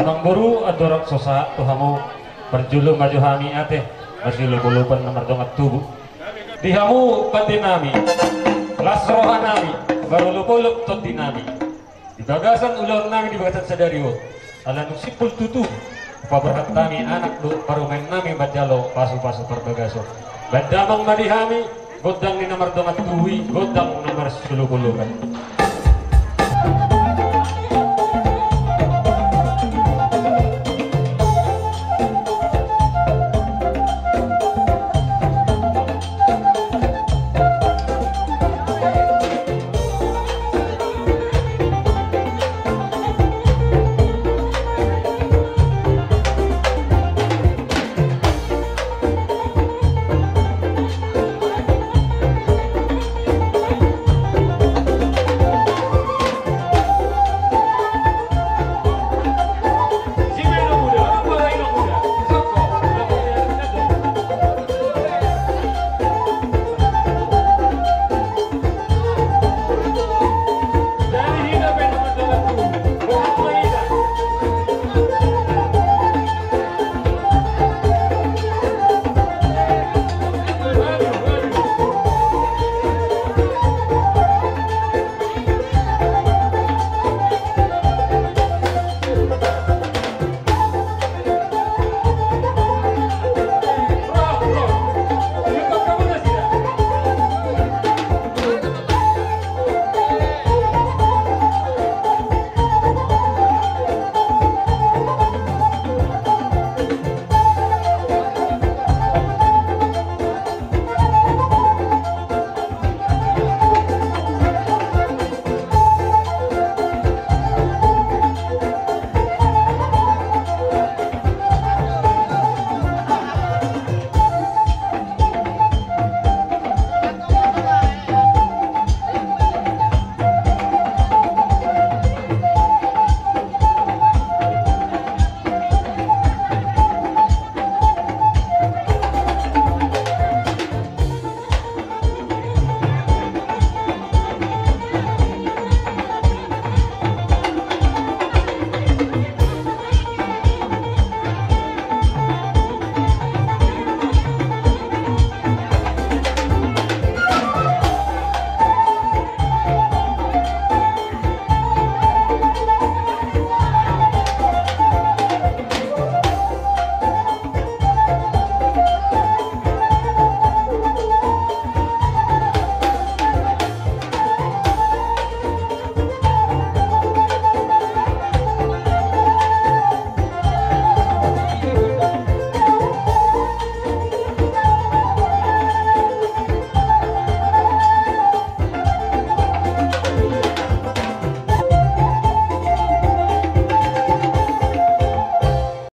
Abang buru adorok sosa tuhamu berjulung maju hami ate masih lupa-lupa nomor dongat tubuh dihamu patinami lasrohanami baru lupa-lup totinami di bagasan ulang nami di bagasan sadariwo ala nusipul tutu paberhat nami anak do baru main nami bajalo pasu-pasu perbagaso badamang madihami godang ni nomor dongat tuwi godang nomor 10 kan